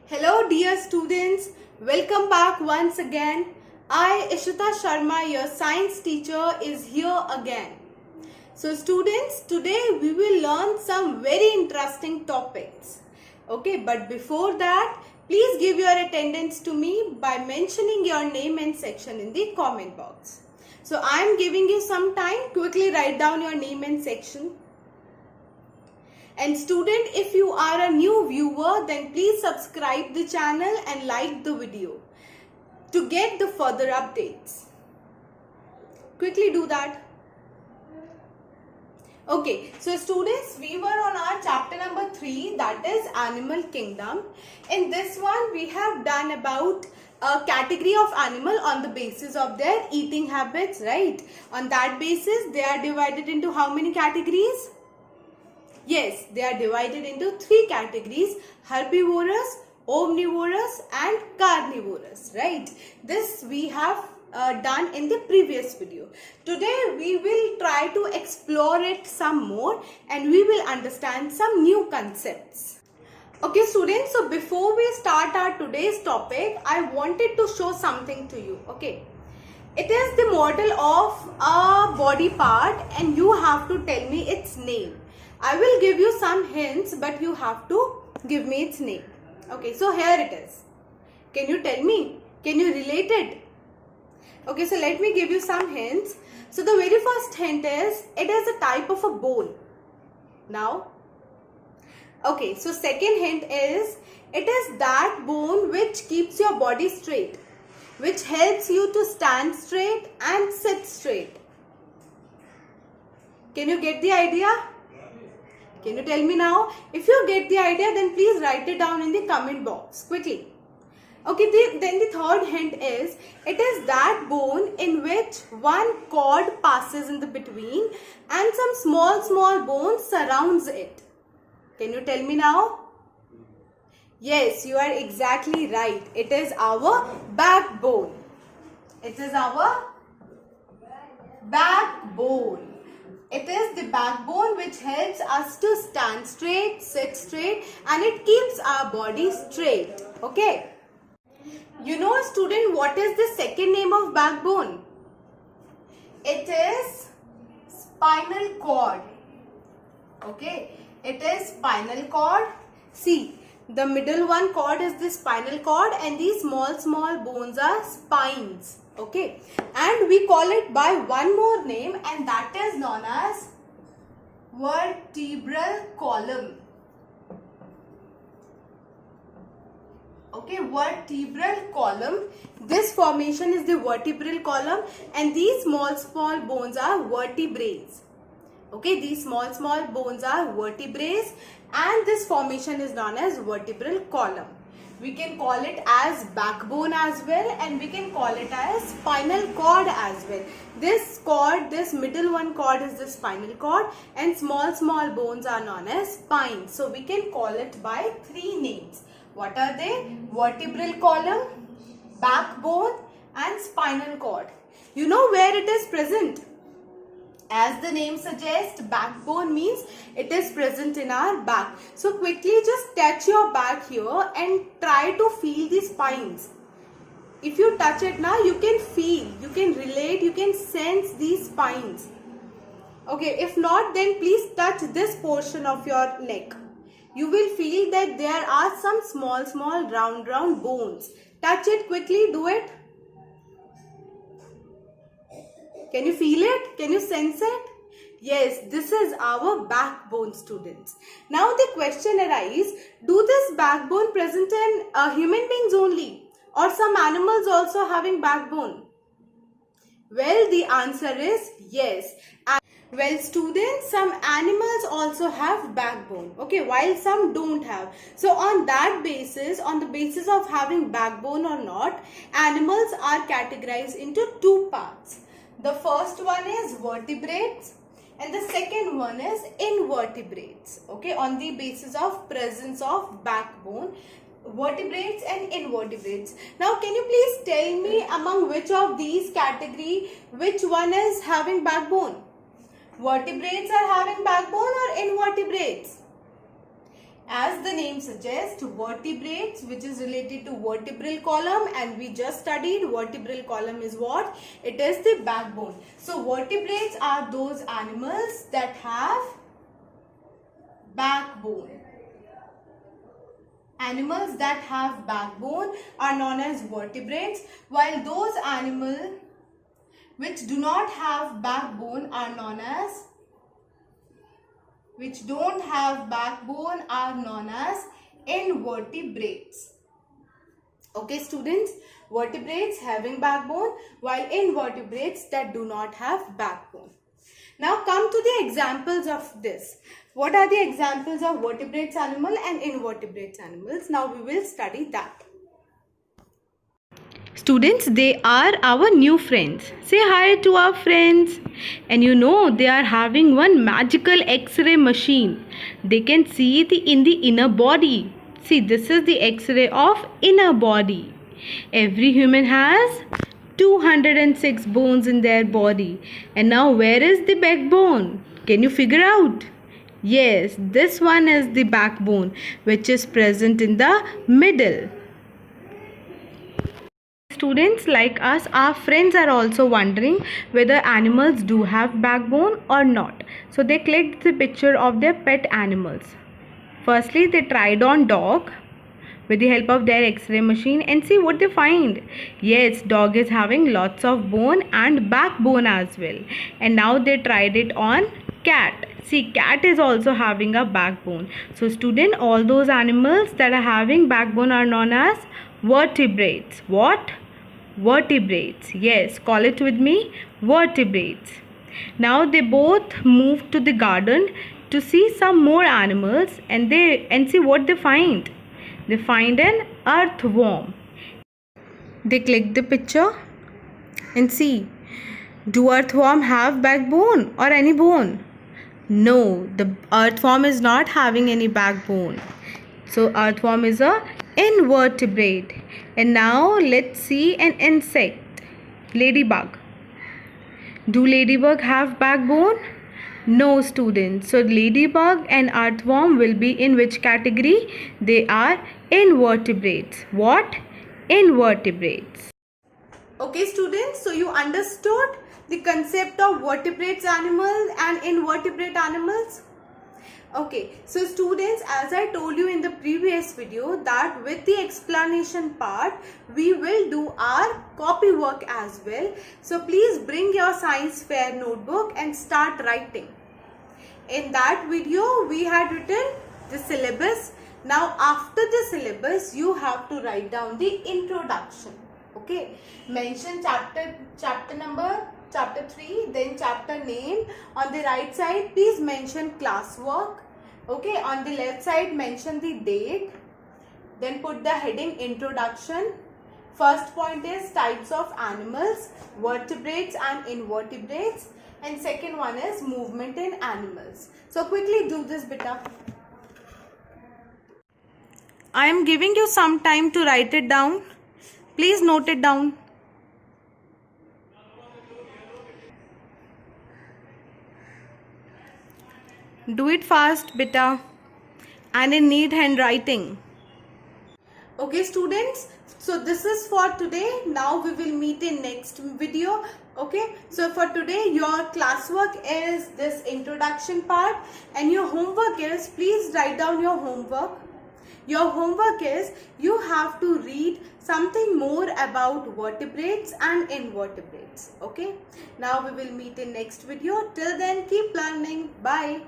Hello dear students, welcome back once again. I, Ishita Sharma, your science teacher, is here again. So students, today we will learn some very interesting topics. Okay, but before that, please give your attendance to me by mentioning your name and section in the comment box. So I am giving you some time, quickly write down your name and section. And student, if you are a new viewer, then please subscribe the channel and like the video to get the further updates. Quickly do that. Okay, so students, we were on our chapter number 3, that is Animal Kingdom. In this one, we have done about a category of animal on the basis of their eating habits, right? On that basis, they are divided into how many categories? Yes, they are divided into 3 categories: herbivorous, omnivorous and carnivorous, right? This we have done in the previous video. Today we will try to explore it some more and we will understand some new concepts. Okay students, so before we start our today's topic, I wanted to show something to you, okay? It is the model of a body part and you have to tell me its name. I will give you some hints, but you have to give me its name. Okay, so here it is. Can you tell me? Can you relate it? Okay, so let me give you some hints. So the very first hint is, it is a type of a bone. Now, okay, so second hint is, it is that bone which keeps your body straight, which helps you to stand straight and sit straight. Can you get the idea? Can you tell me now? If you get the idea, then please write it down in the comment box quickly. Okay, then the third hint is, it is that bone in which one cord passes in the between and some small bones surrounds it. Can you tell me now? Yes, you are exactly right. It is our backbone. It is our backbone. It is the backbone which helps us to stand straight, sit straight, and it keeps our body straight. Okay. You know, student, what is the second name of backbone? It is spinal cord. Okay. It is spinal cord. See, the middle one cord is the spinal cord and these small bones are spines. Okay, and we call it by one more name and that is known as vertebral column. Okay, vertebral column. This formation is the vertebral column and these small bones are vertebrae. Okay, these small bones are vertebrae and this formation is known as vertebral column. We can call it as backbone as well and we can call it as spinal cord as well. This cord, this middle one cord is the spinal cord and small bones are known as spines. So we can call it by 3 names. What are they? Vertebral column, backbone and spinal cord. You know where it is present? As the name suggests, backbone means it is present in our back. So quickly just touch your back here and try to feel the spines. If you touch it now, you can feel, you can relate, you can sense these spines. Okay, if not, then please touch this portion of your neck. You will feel that there are some small round bones. Touch it quickly, do it. Can you feel it? Can you sense it? Yes, this is our backbone, students. Now the question arises, do this backbone present in human beings only or some animals also having backbone? Well, the answer is yes. Well, students, some animals also have backbone, okay, while some don't have. So on that basis, on the basis of having backbone or not, animals are categorized into 2 parts. The first one is vertebrates and the second one is invertebrates. Okay, on the basis of presence of backbone, vertebrates and invertebrates. Now, can you please tell me among which of these category, which one is having backbone? Vertebrates are having backbone or invertebrates? As the name suggests, vertebrates, which is related to vertebral column, and we just studied vertebral column is what? It is the backbone. So vertebrates are those animals that have backbone. Animals that have backbone are known as vertebrates, while those animals which do not have backbone are known as invertebrates. Okay students, vertebrates having backbone, while invertebrates that do not have backbone. Now come to the examples of this. What are the examples of vertebrates animal and invertebrates animals? Now we will study that. Students, they are our new friends. Say hi to our friends. And you know, they are having one magical X-ray machine. They can see in the inner body. See, this is the X-ray of inner body. Every human has 206 bones in their body. And now where is the backbone? Can you figure out? Yes, this one is the backbone, which is present in the middle. Students like us, our friends are also wondering whether animals do have backbone or not. So they clicked the picture of their pet animals. Firstly, they tried on dog with the help of their X-ray machine and see what they find. Yes, dog is having lots of bone and backbone as well. And now they tried it on cat. See, cat is also having a backbone. So student, all those animals that are having backbone are known as vertebrates. What? Vertebrates. Yes, call it with me, vertebrates. Now they both moved to the garden to see some more animals and see what they find. They find an earthworm. They click the picture and see, do earthworm have backbone or any bone? No, the earthworm is not having any backbone. So earthworm is a invertebrate. And now let's see an insect, ladybug. Do ladybug have backbone? No students. So ladybug and earthworm will be in which category? They are invertebrates. What? Invertebrates. Okay students, so you understood the concept of vertebrates animals and invertebrate animals? Okay, so students, as I told you in the previous video that with the explanation part, we will do our copy work as well. So please bring your science fair notebook and start writing. In that video, we had written the syllabus. Now after the syllabus, you have to write down the introduction. Okay, mention chapter number, chapter 3, then chapter name. On the right side, please mention classwork. Okay, on the left side, mention the date. Then put the heading introduction. First point is types of animals, vertebrates and invertebrates. And second one is movement in animals. So quickly do this, beta. I am giving you some time to write it down. Please note it down. Do it fast, beta, and in neat handwriting. Okay students, so this is for today. Now we will meet in next video. Okay, so for today your classwork is this introduction part, and your homework is, please write down your homework. Your homework is, you have to read something more about vertebrates and invertebrates. Okay, now we will meet in next video. Till then, keep learning. Bye.